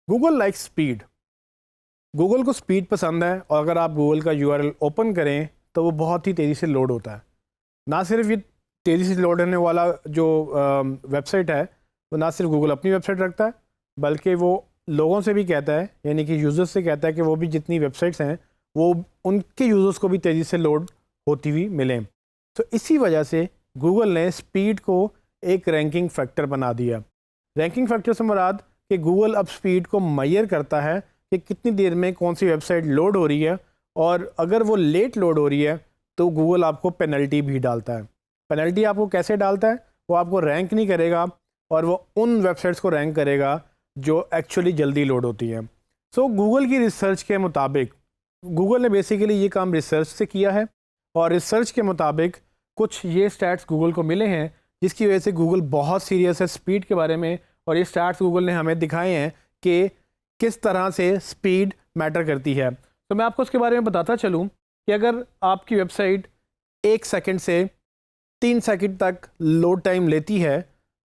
Google like speed. Google को speed पसंद है और अगर आप गूगल का यूआरएल ओपन करें तो वो बहुत ही तेज़ी से लोड होता है। ना सिर्फ ये तेज़ी से लोड होने वाला जो वेबसाइट है वो ना सिर्फ गूगल अपनी वेबसाइट रखता है, बल्कि वो लोगों से भी कहता है, यानी कि यूज़र्स से कहता है कि वो भी जितनी वेबसाइट्स हैं वो उनके यूज़र्स को भी तेज़ी से लोड होती हुई मिलें। तो इसी वजह से गूगल ने स्पीड को एक रैंकिंग फैक्टर बना दिया। रैंकिंग फैक्टर से मुराद कि गूगल अब स्पीड को मेजर करता है कि कितनी देर में कौन सी वेबसाइट लोड हो रही है, और अगर वो लेट लोड हो रही है तो गूगल आपको पेनल्टी भी डालता है। पेनल्टी आपको कैसे डालता है? वो आपको रैंक नहीं करेगा और वो उन वेबसाइट्स को रैंक करेगा जो एक्चुअली जल्दी लोड होती हैं। सो गूगल की रिसर्च के मुताबिक, गूगल ने बेसिकली ये काम रिसर्च से किया है और रिसर्च के मुताबिक कुछ ये स्टैट्स गूगल को मिले हैं जिसकी वजह से गूगल बहुत सीरियस है स्पीड के बारे में, और ये स्टैट्स गूगल ने हमें दिखाए हैं कि किस तरह से स्पीड मैटर करती है। तो मैं आपको उसके बारे में बताता चलूँ कि अगर आपकी वेबसाइट 1 सेकंड से 3 सेकंड तक लोड टाइम लेती है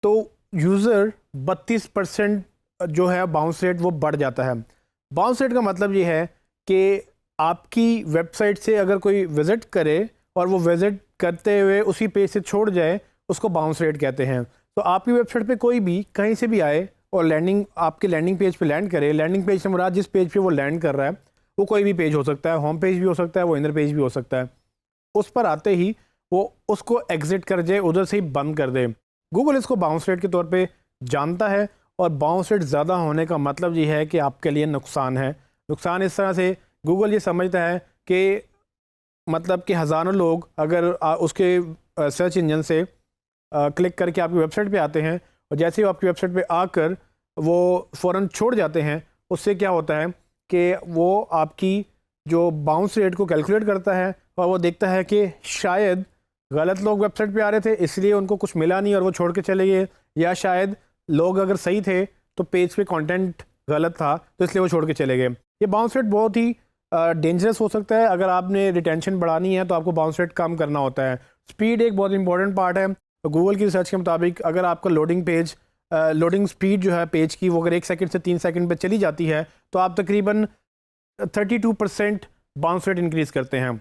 तो यूज़र 32% जो है बाउंस रेट वो बढ़ जाता है। बाउंस रेट का मतलब ये है कि आपकी वेबसाइट से अगर कोई विज़िट करे और वो विज़िट करते हुए उसी पेज से छोड़ जाए, उसको बाउंस रेट कहते हैं। तो आपकी वेबसाइट पे कोई भी कहीं से भी आए और आपके लैंडिंग पेज पे लैंड करे, लैंडिंग पेज से मुराद जिस पेज पे वो लैंड कर रहा है वो कोई भी पेज हो सकता है, होम पेज भी हो सकता है, वो इनर पेज भी हो सकता है। उस पर आते ही वो उसको एग्जिट कर जाए, उधर से ही बंद कर दे। गूगल इसको बाउंस रेट के तौर पे जानता है, और बाउंस रेट ज़्यादा होने का मतलब ये है कि आपके लिए नुकसान है। नुकसान इस तरह से गूगल ये समझता है कि मतलब कि हज़ारों लोग अगर उसके सर्च इंजन से क्लिक करके आपकी वेबसाइट पे आते हैं और जैसे ही आपकी वेबसाइट पे आकर वो फ़ौरन छोड़ जाते हैं, उससे क्या होता है कि वो आपकी जो बाउंस रेट को कैलकुलेट करता है और वो देखता है कि शायद गलत लोग वेबसाइट पे आ रहे थे इसलिए उनको कुछ मिला नहीं और वो छोड़ के चले गए, या शायद लोग अगर सही थे तो पेज पे कंटेंट गलत था तो इसलिए वो छोड़ के चले गए। ये बाउंस रेट बहुत ही डेंजरस हो सकता है। अगर आपने रिटेंशन बढ़ानी है तो आपको बाउंस रेट कम करना होता है। स्पीड एक बहुत इंपॉर्टेंट पार्ट है। गूगल की रिसर्च के मुताबिक अगर आपका लोडिंग स्पीड जो है पेज की वो अगर 1 सेकंड से 3 सेकंड पे चली जाती है तो आप तकरीबन 32% बाउंस रेट इंक्रीज़ करते हैं।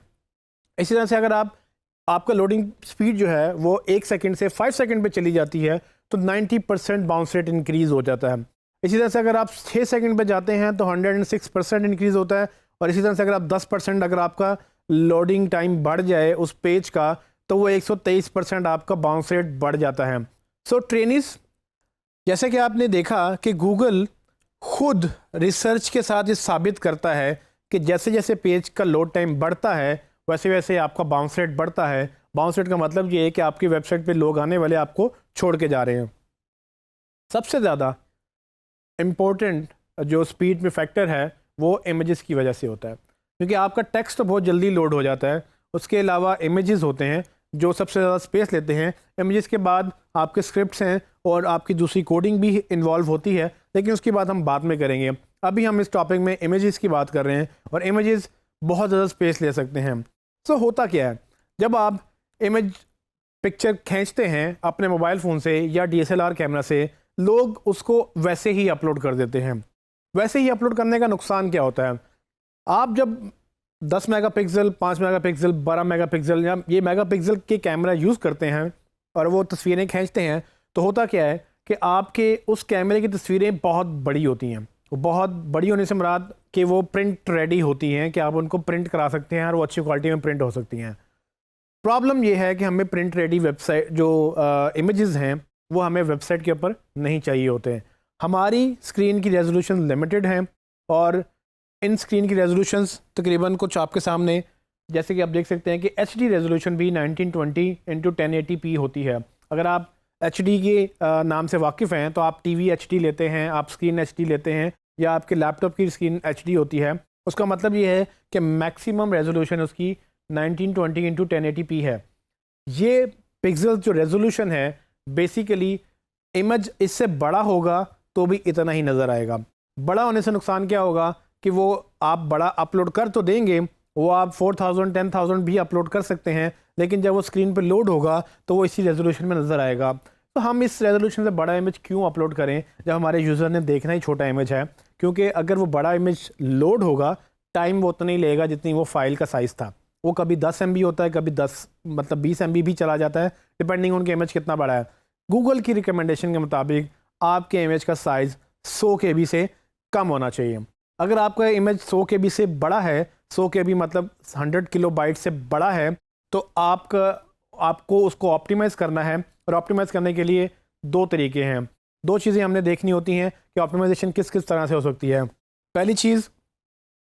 इसी तरह से अगर आपका लोडिंग स्पीड जो है वो 1 सेकंड से 5 सेकंड पे चली जाती है तो 90% बाउंस रेट इंक्रीज़ हो जाता है। इसी तरह से अगर आप 6 सेकंड पे जाते हैं तो 106% इंक्रीज़ होता है, और इसी तरह से अगर आप 10% अगर आपका लोडिंग टाइम बढ़ जाए उस पेज का तो वो 123% आपका बाउंस रेट बढ़ जाता है। सो ट्रेनिस, जैसे कि आपने देखा कि गूगल खुद रिसर्च के साथ ये साबित करता है कि जैसे जैसे पेज का लोड टाइम बढ़ता है वैसे वैसे आपका बाउंस रेट बढ़ता है। बाउंस रेट का मतलब ये है कि आपकी वेबसाइट पे लोग आने वाले आपको छोड़ के जा रहे हैं। सबसे ज़्यादा इम्पोर्टेंट जो स्पीड में फैक्टर है वो इमेजेस की वजह से होता है, क्योंकि आपका टेक्स्ट तो बहुत जल्दी लोड हो जाता है। उसके अलावा इमेजेस होते हैं जो सबसे ज़्यादा स्पेस लेते हैं। इमेजेस के बाद आपके स्क्रिप्ट्स हैं और आपकी दूसरी कोडिंग भी इन्वॉल्व होती है, लेकिन उसकी बात हम बाद में करेंगे। अभी हम इस टॉपिक में इमेजेस की बात कर रहे हैं और इमेजेस बहुत ज़्यादा स्पेस ले सकते हैं। सो होता क्या है, जब आप पिक्चर खींचते हैं अपने मोबाइल फ़ोन से या DSLR कैमरा से, लोग उसको वैसे ही अपलोड कर देते हैं। वैसे ही अपलोड करने का नुकसान क्या होता है? आप जब 10 मेगापिक्सल, 5 मेगापिक्सल, 12 मेगापिक्सल या ये मेगापिक्सल के कैमरा यूज़ करते हैं और वो तस्वीरें खींचते हैं, तो होता क्या है कि आपके उस कैमरे की तस्वीरें बहुत बड़ी होती हैं। बहुत बड़ी होने से मुराद कि वो प्रिंट रेडी होती हैं कि आप उनको प्रिंट करा सकते हैं और वो अच्छी क्वालिटी में प्रिंट हो सकती हैं। प्रॉब्लम ये है कि हमें प्रिंट रेडी वेबसाइट जो इमेजेस हैं वो हमें वेबसाइट के ऊपर नहीं चाहिए होते हैं। हमारी स्क्रीन की रेजोल्यूशन लिमिटेड हैं और इन स्क्रीन की रेजोल्यूशंस तकरीबन कुछ आपके सामने, जैसे कि आप देख सकते हैं कि HD रेजोल्यूशन भी 1920x1080p होती है। अगर आप HD के नाम से वाकिफ़ हैं तो आप TV HD लेते हैं, आप स्क्रीन HD लेते हैं, या आपके लैपटॉप की स्क्रीन HD होती है। उसका मतलब ये है कि मैक्सिमम रेजोल्यूशन उसकी 1920x1080p है। ये पिक्सल जो रेजोल्यूशन है बेसिकली इमेज इससे बड़ा होगा तो भी इतना ही नज़र आएगा। बड़ा होने से नुकसान क्या होगा कि वो आप बड़ा अपलोड कर तो देंगे, वो आप 4000 10,000 भी अपलोड कर सकते हैं, लेकिन जब वो स्क्रीन पे लोड होगा तो वो इसी रेजोल्यूशन में नज़र आएगा। तो हम इस रेजोल्यूशन से बड़ा इमेज क्यों अपलोड करें जब हमारे यूज़र ने देखना ही छोटा इमेज है, क्योंकि अगर वो बड़ा इमेज लोड होगा टाइम वो उतना ही लेगा जितनी वो फाइल का साइज़ था। वो कभी 10 MB होता है, कभी 20 MB भी चला जाता है, डिपेंडिंग उनके इमेज कितना बड़ा है। गूगल की रिकमेंडेशन के मुताबिक आपके इमेज का साइज़ 100 KB से कम होना चाहिए। अगर आपका इमेज 100 KB से बड़ा है, 100 KB मतलब 100 किलोबाइट से बड़ा है, तो आपको उसको ऑप्टिमाइज़ करना है। और ऑप्टिमाइज़ करने के लिए दो तरीके हैं, दो चीज़ें हमने देखनी होती हैं कि ऑप्टिमाइजेशन किस किस तरह से हो सकती है। पहली चीज़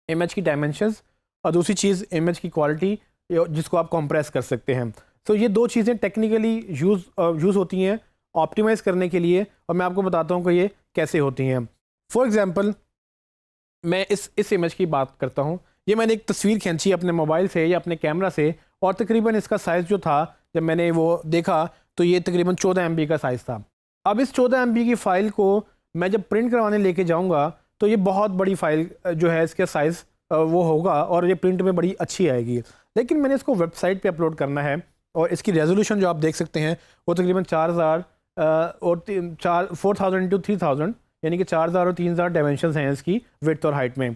इमेज की डायमेंशंस और दूसरी चीज़ इमेज की क्वालिटी जिसको आप कंप्रेस कर सकते हैं। तो ये दो चीज़ें टेक्निकली यूज़ होती हैं ऑप्टिमाइज़ करने के लिए, और मैं आपको बताता हूँ कि ये कैसे होती हैं। फॉर एग्ज़ाम्पल मैं इस इमेज की बात करता हूँ। ये मैंने एक तस्वीर खींची अपने मोबाइल से या अपने कैमरा से, और तकरीबन इसका साइज़ जो था जब मैंने वो देखा तो ये तकरीबन 14 MB का साइज़ था। अब इस 14 MB की फ़ाइल को मैं जब प्रिंट करवाने लेके जाऊँगा तो ये बहुत बड़ी फ़ाइल जो है इसका साइज़ वो होगा और ये प्रिंट में बड़ी अच्छी आएगी। लेकिन मैंने इसको वेबसाइट पे अपलोड करना है और इसकी रेजोल्यूशन जो आप देख सकते हैं वो तकरीबन 4000 और 4000 × 3000 यानी कि 4000 और 3000 डायमेंशंस हैं इसकी विड्थ और हाइट में।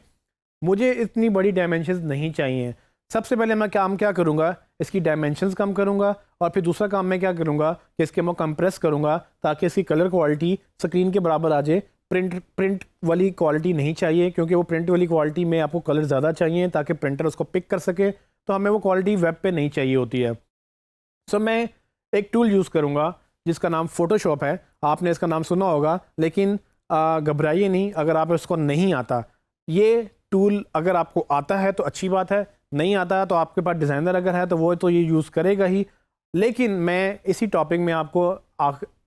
मुझे इतनी बड़ी डायमेंशंस नहीं चाहिए। सबसे पहले मैं क्या करूँगा, इसकी डायमेंशंस कम करूँगा, और फिर दूसरा काम मैं क्या करूँगा कि इसके मैं कंप्रेस करूँगा ताकि इसकी कलर क्वालिटी स्क्रीन के बराबर आ जाए। प्रिंट वाली क्वालिटी नहीं चाहिए, क्योंकि वो प्रिंट वाली क्वालिटी में आपको कलर ज़्यादा चाहिए ताकि प्रिंटर उसको पिक कर सके, तो हमें वो क्वालिटी वेब पे नहीं चाहिए होती है। सो मैं एक टूल यूज़ करूँगा जिसका नाम फ़ोटोशॉप है। आपने इसका नाम सुना होगा, लेकिन घबराइए नहीं अगर आप इसको नहीं आता। ये टूल अगर आपको आता है तो अच्छी बात है, नहीं आता है तो आपके पास डिज़ाइनर अगर है तो वो तो ये यूज़ करेगा ही। लेकिन मैं इसी टॉपिक में आपको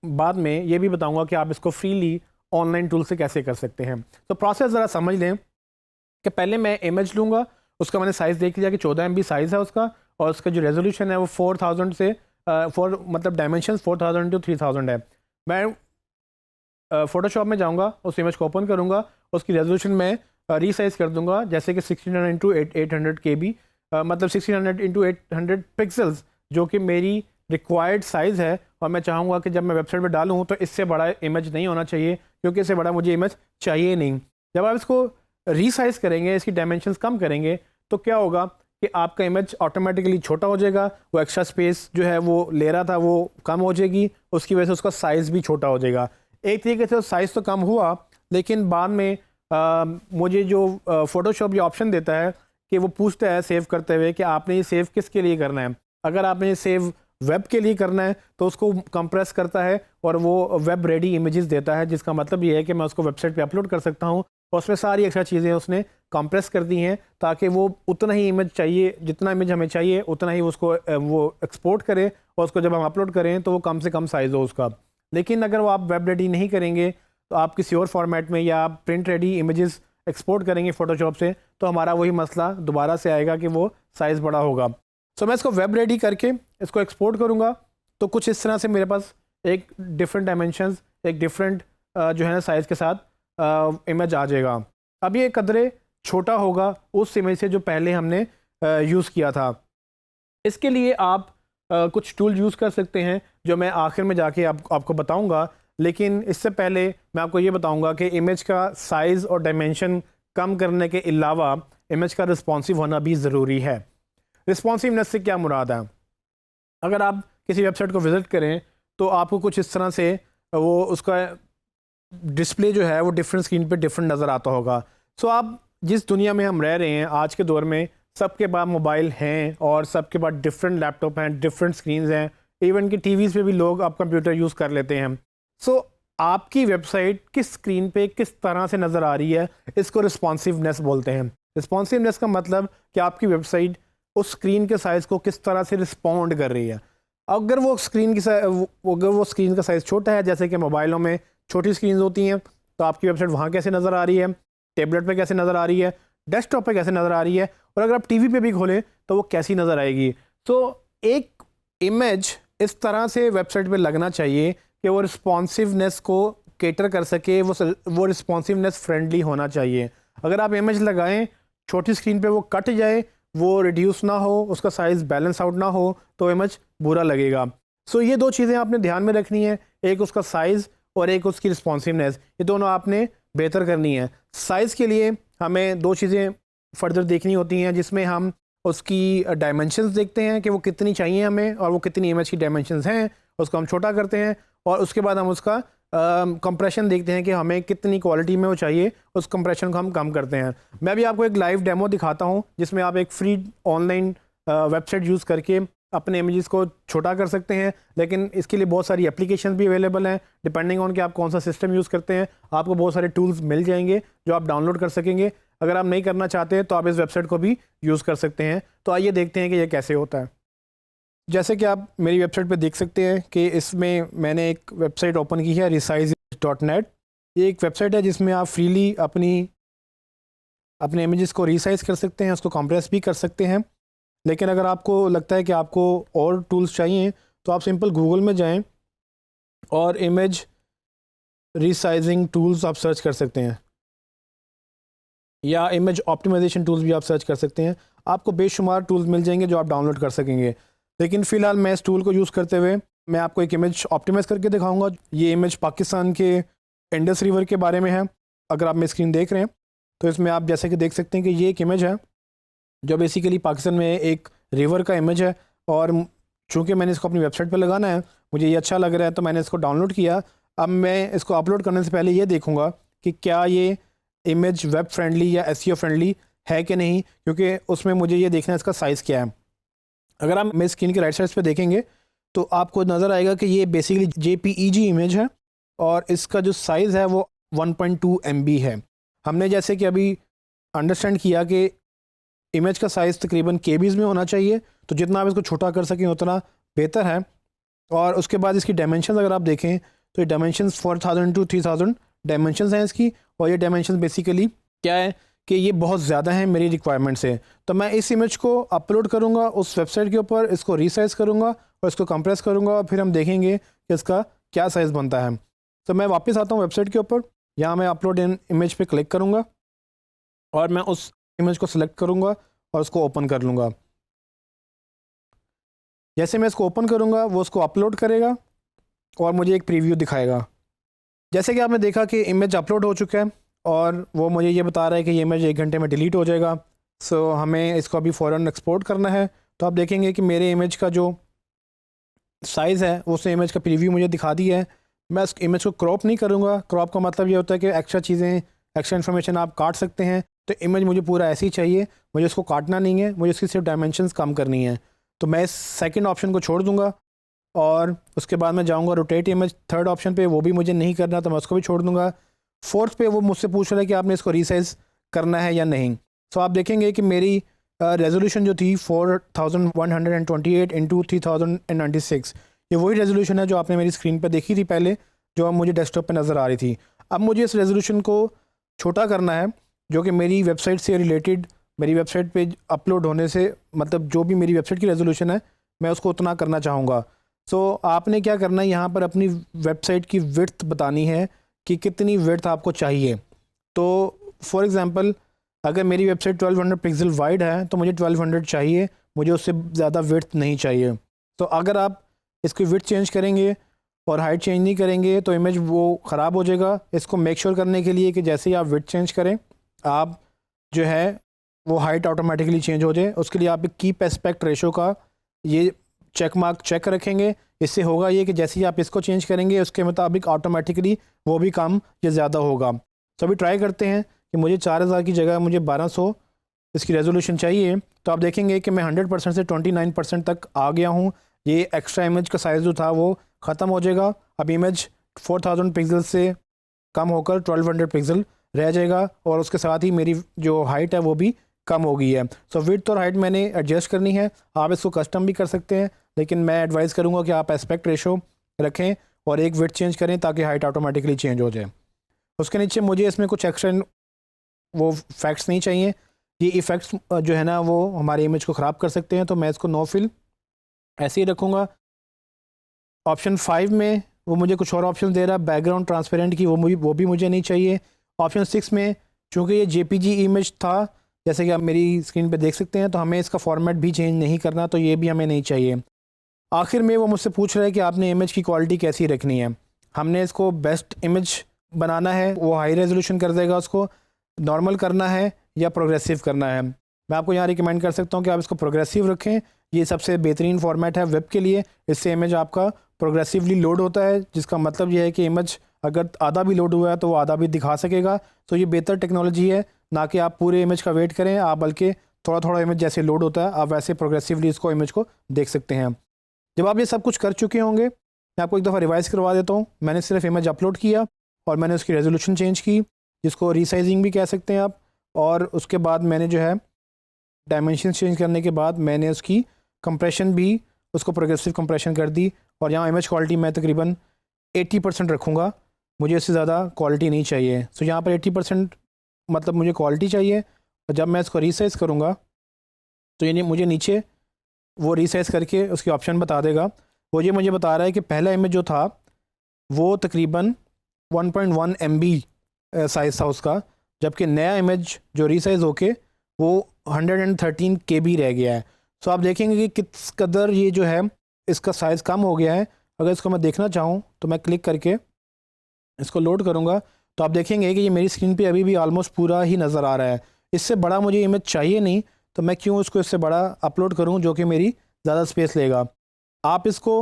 बाद में ये भी बताऊंगा कि आप इसको फ्रीली ऑनलाइन टूल से कैसे कर सकते हैं। तो प्रोसेस ज़रा समझ लें कि पहले मैं इमेज लूँगा, उसका मैंने साइज़ देख लिया कि 14 MB साइज़ है उसका, और उसका जो रेजोल्यूशन है वो 4000 से मतलब डायमेंशन 4000 × 3000 है। मैं फ़ोटोशॉप में जाऊँगा, उस इमेज को ओपन करूँगा, उसकी रेजोल्यूशन में रीसाइज़ कर दूँगा, जैसे कि 1600 × 800 KB, मतलब 1600 × 800 पिक्सल्स, जो कि मेरी रिक्वायर्ड साइज़ है। और मैं चाहूँगा कि जब मैं वेबसाइट पे डालूँ तो इससे बड़ा इमेज नहीं होना चाहिए, क्योंकि इससे बड़ा मुझे इमेज चाहिए नहीं। जब आप इसको रीसाइज़ करेंगे, इसकी डायमेंशंस कम करेंगे, तो क्या होगा कि आपका इमेज ऑटोमेटिकली छोटा हो जाएगा। वो एक्स्ट्रा स्पेस जो है वो ले रहा था वो कम हो जाएगी, उसकी वजह से उसका साइज़ भी छोटा हो जाएगा। एक तरीके से साइज़ तो कम हुआ, लेकिन बाद में मुझे जो फ़ोटोशॉप ये ऑप्शन देता है कि वो पूछता है सेव करते हुए कि आपने ये सेव किसके लिए करना है। अगर आपने ये सेव वेब के लिए करना है तो उसको कंप्रेस करता है और वो वेब रेडी इमेजेस देता है, जिसका मतलब ये है कि मैं उसको वेबसाइट पे अपलोड कर सकता हूँ। और उसमें सारी एक्स्ट्रा चीज़ें उसने कंप्रेस कर दी हैं ताकि वो उतना ही इमेज चाहिए, जितना इमेज हमें चाहिए उतना ही उसको वो एक्सपोर्ट करे, और उसको जब हम अपलोड करें तो वो कम से कम साइज़ हो उसका। लेकिन अगर वो आप वेब रेडी नहीं करेंगे तो आप किसी और फॉर्मेट में या आप प्रिंट रेडी इमेजेस एक्सपोर्ट करेंगे फ़ोटोशॉप से, तो हमारा वही मसला दोबारा से आएगा कि वो साइज़ बड़ा होगा। सो मैं इसको वेब रेडी करके इसको एक्सपोर्ट करूँगा, तो कुछ इस तरह से मेरे पास एक डिफरेंट डायमेंशंस, एक डिफरेंट जो है ना साइज़ के साथ इमेज आ जाएगा। अब ये कदरे छोटा होगा उस इमेज से जो पहले हमने यूज़ किया था। इसके लिए आप कुछ टूल यूज़ कर सकते हैं जो मैं आखिर में जाके आपको बताऊंगा। लेकिन इससे पहले मैं आपको ये बताऊंगा कि इमेज का साइज़ और डायमेंशन कम करने के अलावा इमेज का रिस्पॉन्सिव होना भी ज़रूरी है। रिस्पॉन्सिवनेस से क्या मुराद है? अगर आप किसी वेबसाइट को विज़िट करें तो आपको कुछ इस तरह से वो उसका डिस्प्ले जो है वो डिफरेंट स्क्रीन पे डिफरेंट नज़र आता होगा। सो आप जिस दुनिया में हम रह रहे हैं आज के दौर में, सबके पास मोबाइल हैं और सबके पास डिफरेंट लैपटॉप हैं, डिफरेंट स्क्रीन्स हैं, इवन कि टीवीज़ पे भी लोग अब कंप्यूटर यूज़ कर लेते हैं। सो आपकी वेबसाइट किस स्क्रीन पे किस तरह से नज़र आ रही है, इसको रिस्पॉन्सिवनेस बोलते हैं। रिस्पॉन्सिवनेस का मतलब कि आपकी वेबसाइट उस स्क्रीन के साइज़ को किस तरह से रिस्पॉन्ड कर रही है। अगर वो स्क्रीन का साइज़ छोटा है, जैसे कि मोबाइलों में छोटी स्क्रीन होती हैं, तो आपकी वेबसाइट वहाँ कैसे नज़र आ रही है, टैबलेट पे कैसे नज़र आ रही है, डेस्कटॉप पे कैसे नज़र आ रही है, और अगर आप टीवी पे भी खोलें तो वो कैसी नज़र आएगी। तो एक इमेज इस तरह से वेबसाइट पे लगना चाहिए कि वो रिस्पॉन्सिवनेस को कैटर कर सके, वो रिस्पॉन्सिवनेस फ्रेंडली होना चाहिए। अगर आप इमेज लगाएं छोटी स्क्रीन पे वो कट जाए, वो रिड्यूस ना हो, उसका साइज़ बैलेंस आउट ना हो, तो इमेज बुरा लगेगा। सो ये दो चीज़ें आपने ध्यान में रखनी है, एक उसका साइज़ और एक उसकी रिस्पॉन्सिवनेस, ये दोनों आपने बेहतर करनी है। साइज़ के लिए हमें दो चीज़ें फर्दर देखनी होती हैं, जिसमें हम उसकी डायमेंशंस देखते हैं कि वो कितनी चाहिए हमें और वो कितनी इमेज की डायमेंशंस हैं, उसको हम छोटा करते हैं और उसके बाद हम उसका कंप्रेशन देखते हैं कि हमें कितनी क्वालिटी में वो चाहिए, उस कंप्रेशन को हम कम करते हैं। मैं भी आपको एक लाइव डेमो दिखाता हूँ जिसमें आप एक फ्री ऑनलाइन वेबसाइट यूज़ करके अपने इमेजेस को छोटा कर सकते हैं, लेकिन इसके लिए बहुत सारी एप्लीकेशन भी अवेलेबल हैं। डिपेंडिंग ऑन कि आप कौन सा सिस्टम यूज़ करते हैं, आपको बहुत सारे टूल्स मिल जाएंगे जो आप डाउनलोड कर सकेंगे। अगर आप नहीं करना चाहते तो आप इस वेबसाइट को भी यूज़ कर सकते हैं। तो आइए देखते हैं कि ये कैसे होता है। जैसे कि आप मेरी वेबसाइट पे देख सकते हैं कि इसमें मैंने एक वेबसाइट ओपन की है resize.net। ये एक वेबसाइट है जिसमें आप फ्रीली अपने इमेजेस को रीसाइज कर सकते हैं, उसको कंप्रेस भी कर सकते हैं। लेकिन अगर आपको लगता है कि आपको और टूल्स चाहिए तो आप सिंपल गूगल में जाएं और इमेज रीसाइजिंग टूल्स आप सर्च कर सकते हैं, या इमेज ऑप्टिमाइजेशन टूल्स भी आप सर्च कर सकते हैं। आपको बेशुमार टूल्स मिल जाएंगे जो आप डाउनलोड कर सकेंगे। लेकिन फ़िलहाल मैं इस टूल को यूज़ करते हुए मैं आपको एक इमेज ऑप्टिमाइज़ करके दिखाऊंगा। ये इमेज पाकिस्तान के इंडस रिवर के बारे में है। अगर आप मेरी स्क्रीन देख रहे हैं तो इसमें आप जैसे कि देख सकते हैं कि ये एक इमेज है जो बेसिकली पाकिस्तान में एक रिवर का इमेज है, और चूँकि मैंने इसको अपनी वेबसाइट पर लगाना है, मुझे ये अच्छा लग रहा है तो मैंने इसको डाउनलोड किया। अब मैं इसको अपलोड करने से पहले ये देखूँगा कि क्या ये इमेज वेब फ्रेंडली या एसईओ फ्रेंडली है कि नहीं, क्योंकि उसमें मुझे ये देखना है इसका साइज़ क्या है। अगर आप मेरी स्क्रीन के राइट साइड पे देखेंगे तो आपको नज़र आएगा कि ये बेसिकली JPEG इमेज है और इसका जो साइज़ है वो 1.2 MB है। हमने जैसे कि अभी अंडरस्टैंड किया कि इमेज का साइज़ तकरीबन KBs में होना चाहिए, तो जितना आप इसको छोटा कर सकें उतना बेहतर है। और उसके बाद इसकी डायमेंशन अगर आप देखें तो ये डायमेंशन 4000 to 3000 डायमेंशन हैं इसकी, और ये डायमेंशन बेसिकली क्या है कि ये बहुत ज़्यादा हैं मेरी रिक्वायरमेंट से। तो मैं इस इमेज को अपलोड करूँगा उस वेबसाइट के ऊपर, इसको रीसाइज़ करूँगा और इसको कंप्रेस करूँगा और फिर हम देखेंगे कि इसका क्या साइज़ बनता है। तो मैं वापस आता हूँ वेबसाइट के ऊपर, यहाँ मैं अपलोड इन इमेज पे क्लिक करूँगा और मैं उस इमेज को सिलेक्ट करूँगा और उसको ओपन कर लूँगा। जैसे मैं इसको ओपन करूँगा वो उसको अपलोड करेगा और मुझे एक प्रीव्यू दिखाएगा। जैसे कि आपने देखा कि इमेज अपलोड हो चुका है और वो मुझे ये बता रहा है कि ये इमेज 1 घंटे में डिलीट हो जाएगा। सो हमें इसको अभी फ़ौरन एक्सपोर्ट करना है। तो आप देखेंगे कि मेरे इमेज का जो साइज़ है वो उसने इमेज का प्रीव्यू मुझे दिखा दिया है। मैं इस इमेज को क्रॉप नहीं करूँगा। क्रॉप का मतलब ये होता है कि एक्स्ट्रा चीज़ें, एक्स्ट्रा इन्फॉर्मेशन आप काट सकते हैं। तो इमेज मुझे पूरा ऐसे ही चाहिए, मुझे उसको काटना नहीं है, मुझे उसकी सिर्फ डायमेंशंस कम करनी है। तो मैं इस सेकंड ऑप्शन को छोड़ दूँगा और उसके बाद मैं जाऊँगा रोटेट इमेज थर्ड ऑप्शन पे, वो भी मुझे नहीं करना तो मैं उसको भी छोड़ दूँगा। फोर्थ पे वो मुझसे पूछ रहा है कि आपने इसको रीसाइज करना है या नहीं। सो आप देखेंगे कि मेरी रेजोल्यूशन जो थी 4128 इंटू 3096, ये वही रेजोल्यूशन है जो आपने मेरी स्क्रीन पे देखी थी पहले, जो अब मुझे डेस्कटॉप पे नज़र आ रही थी। अब मुझे इस रेजोल्यूशन को छोटा करना है, जो कि मेरी वेबसाइट से रिलेटेड, मेरी वेबसाइट पे अपलोड होने से मतलब जो भी मेरी वेबसाइट की रेजोल्यूशन है मैं उसको उतना करना चाहूँगा। सो आपने क्या करना है, यहाँ पर अपनी वेबसाइट की विड्थ बतानी है कि कितनी विड्थ आपको चाहिए। तो फॉर एग्ज़ाम्पल अगर मेरी वेबसाइट 1200 पिक्सल वाइड है तो मुझे 1200 चाहिए, मुझे उससे ज़्यादा विड्थ नहीं चाहिए। तो अगर आप इसकी विड्थ चेंज करेंगे और हाइट चेंज नहीं करेंगे तो इमेज वो ख़राब हो जाएगा। इसको मेक श्योर करने के लिए कि जैसे ही आप विड्थ चेंज करें आप जो है वो हाइट ऑटोमेटिकली चेंज हो जाए, उसके लिए आप कीप एस्पेक्ट रेशो का ये चेक मार्क चेक रखेंगे। इससे होगा ये कि जैसे ही आप इसको चेंज करेंगे उसके मुताबिक ऑटोमेटिकली वो भी कम या ज़्यादा होगा। तो अभी ट्राई करते हैं कि मुझे 4000 की जगह मुझे 1200 इसकी रेजोल्यूशन चाहिए। तो आप देखेंगे कि मैं 100% से 29% तक आ गया हूँ। ये एक्स्ट्रा इमेज का साइज़ जो था वो ख़त्म हो जाएगा। अब इमेज 4000 पिक्सल से कम होकर 1200 पिक्सल रह जाएगा और उसके साथ ही मेरी जो हाइट है वो भी कम हो गई है। सो विड्थ और हाइट मैंने एडजस्ट करनी है। आप इसको कस्टम भी कर सकते हैं, लेकिन मैं एडवाइस करूँगा कि आप एस्पेक्ट रेशो रखें और एक विड्थ चेंज करें ताकि हाइट ऑटोमेटिकली चेंज हो जाए। उसके नीचे मुझे इसमें कुछ एक्स्ट्रा वो फैक्ट्स नहीं चाहिए। ये इफ़ेक्ट्स जो है ना वो हमारे इमेज को ख़राब कर सकते हैं, तो मैं इसको नो फिल ऐसे ही रखूँगा। ऑप्शन 5 में वो मुझे कुछ और ऑप्शन दे रहा है बैकग्राउंड ट्रांसपेरेंट की, वो भी मुझे नहीं चाहिए। ऑप्शन 6 में चूँकि ये JPG इमेज था, जैसे कि आप मेरी स्क्रीन पे देख सकते हैं, तो हमें इसका फॉर्मेट भी चेंज नहीं करना, तो ये भी हमें नहीं चाहिए। आखिर में वो मुझसे पूछ रहा है कि आपने इमेज की क्वालिटी कैसी रखनी है। हमने इसको बेस्ट इमेज बनाना है, वो हाई रेजोल्यूशन कर देगा, उसको नॉर्मल करना है या प्रोग्रेसिव करना है। मैं आपको यहाँ रिकमेंड कर सकता हूँ कि आप इसको प्रोग्रेसिव रखें, ये सबसे बेहतरीन फॉर्मेट है वेब के लिए। इससे इमेज आपका प्रोग्रेसिवली लोड होता है, जिसका मतलब ये है कि इमेज अगर आधा भी लोड हुआ है तो वो आधा भी दिखा सकेगा। तो ये बेहतर टेक्नोलॉजी है, ना कि आप पूरे इमेज का वेट करें, आप बल्कि थोड़ा थोड़ा इमेज जैसे लोड होता है आप वैसे प्रोग्रेसिवली इसको इमेज को देख सकते हैं। जब आप ये सब कुछ कर चुके होंगे, मैं आपको एक दफ़ा रिवाइज़ करवा देता हूँ। मैंने सिर्फ इमेज अपलोड किया और मैंने उसकी रेजोल्यूशन चेंज की, जिसको रीसाइजिंग भी कह सकते हैं आप। और उसके बाद मैंने जो है डायमेंशन चेंज करने के बाद मैंने उसकी कंप्रेशन भी उसको प्रोग्रेसिव कंप्रेशन कर दी। और यहाँ इमेज क्वालिटी मैं तकरीबन 80% रखूँगा, मुझे इससे ज़्यादा क्वालिटी नहीं चाहिए। सो यहाँ पर 80% मतलब मुझे क्वालिटी चाहिए। और जब मैं इसको रीसाइज़ करूँगा तो यानी मुझे नीचे वो रीसाइज़ करके उसकी ऑप्शन बता देगा। वो ये मुझे बता रहा है कि पहला इमेज जो था वो तकरीबन 1.1 MB साइज़ था उसका, जबकि नया इमेज जो रीसाइज़ होके वो 113 KB रह गया है। सो आप देखेंगे कि किस कदर ये जो है इसका साइज़ कम हो गया है। अगर इसको मैं देखना चाहूँ तो मैं क्लिक करके इसको लोड करूँगा तो आप देखेंगे कि ये मेरी स्क्रीन पे अभी भी ऑलमोस्ट पूरा ही नज़र आ रहा है। इससे बड़ा मुझे इमेज चाहिए नहीं, तो मैं क्यों उसको इससे बड़ा अपलोड करूँ जो कि मेरी ज़्यादा स्पेस लेगा। आप इसको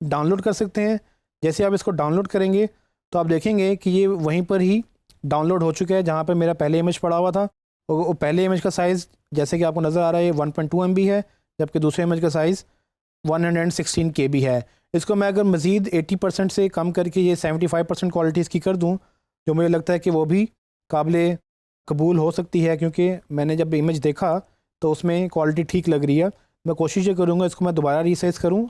डाउनलोड कर सकते हैं। जैसे आप इसको डाउनलोड करेंगे तो आप देखेंगे कि ये वहीं पर ही डाउनलोड हो चुका है जहाँ पर मेरा पहले इमेज पड़ा हुआ था। वो पहले इमेज का साइज़ जैसे कि आपको नज़र आ रहा है 1.2 MB है, जबकि दूसरे इमेज का साइज़ 116 KB है। इसको मैं अगर मज़ीद 80% से कम करके ये 75% क्वालिटी इसकी कर दूँ, जो मुझे लगता है कि वो भी काबिले कबूल हो सकती है, क्योंकि मैंने जब इमेज देखा तो उसमें क्वालिटी ठीक लग रही है। मैं कोशिश ये करूँगा इसको मैं दोबारा रीसाइज़ करूँ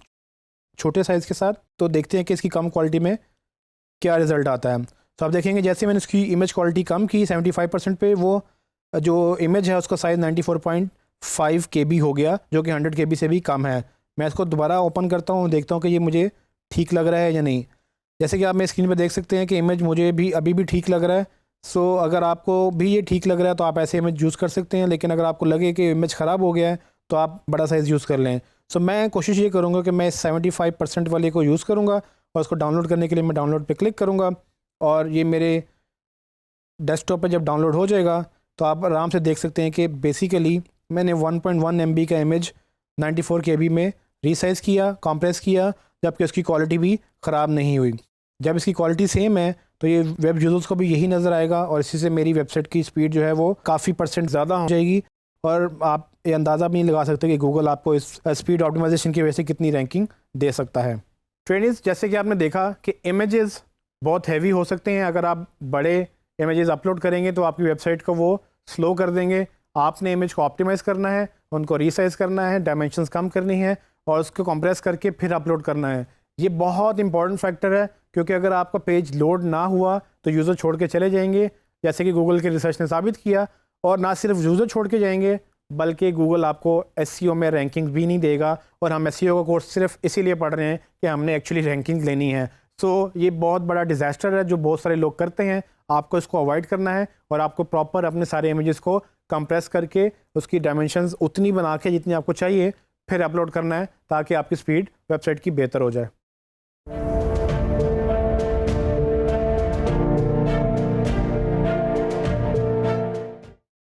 छोटे साइज़ के साथ, तो देखते हैं कि इसकी कम क्वालिटी में क्या रिज़ल्ट आता है। तो आप देखेंगे जैसे मैंने इसकी इमेज क्वालिटी कम की 75% पे, वो जो इमेज है उसका साइज़ 94.5 KB हो गया, जो कि 100 KB से भी कम है। मैं इसको दोबारा ओपन करता हूँ, देखता हूँ कि ये मुझे ठीक लग रहा है या नहीं। जैसे कि आप मेरी स्क्रीन पे देख सकते हैं कि इमेज मुझे भी अभी भी ठीक लग रहा है। सो अगर आपको भी ये ठीक लग रहा है तो आप ऐसे इमेज यूज़ कर सकते हैं, लेकिन अगर आपको लगे कि इमेज ख़राब हो गया है तो आप बड़ा साइज़ यूज़ कर लें। सो मैं कोशिश ये करूँगा कि मैं 75% वाले को यूज़ करूँगा और उसको डाउनलोड करने के लिए मैं डाउनलोड पे क्लिक करूँगा और ये मेरे डेस्कटॉप पे जब डाउनलोड हो जाएगा तो आप आराम से देख सकते हैं कि बेसिकली मैंने 1.1 MB का इमेज 94 KB में रीसाइज़ किया, कॉम्प्रेस किया, जबकि उसकी क्वालिटी भी ख़राब नहीं हुई। जब इसकी क्वालिटी सेम है तो ये वेब यूज़र्स को भी यही नज़र आएगा और इसी से मेरी वेबसाइट की स्पीड जो है वो काफ़ी % ज़्यादा हो जाएगी। और आप ये अंदाज़ा भी नहीं लगा सकते कि गूगल आपको इस स्पीड ऑप्टिमाइजेशन की वजह से कितनी रैंकिंग दे सकता है। ट्रेनिंग्स, जैसे कि आपने देखा कि इमेजेस बहुत हैवी हो सकते हैं। अगर आप बड़े इमेजेस अपलोड करेंगे तो आपकी वेबसाइट को वो स्लो कर देंगे। आपने इमेज को ऑप्टिमाइज़ करना है, उनको रीसाइज़ करना है, डायमेंशंस कम करनी है और उसको कंप्रेस करके फिर अपलोड करना है। ये बहुत इंपॉर्टेंट फैक्टर है, क्योंकि अगर आपका पेज लोड ना हुआ तो यूज़र छोड़ के चले जाएंगे, जैसे कि गूगल के रिसर्च ने साबित किया। और ना सिर्फ यूज़र छोड़ के जाएंगे बल्कि गूगल आपको SEO में रैंकिंग भी नहीं देगा। और हम SEO का कोर्स सिर्फ इसीलिए पढ़ रहे हैं कि हमने एक्चुअली रैंकिंग लेनी है। सो ये बहुत बड़ा डिज़ास्टर है जो बहुत सारे लोग करते हैं। आपको इसको अवॉइड करना है और आपको प्रॉपर अपने सारे इमेजेस को कंप्रेस करके उसकी डायमेंशंस उतनी बना के जितनी आपको चाहिए फिर अपलोड करना है, ताकि आपकी स्पीड वेबसाइट की बेहतर हो जाए।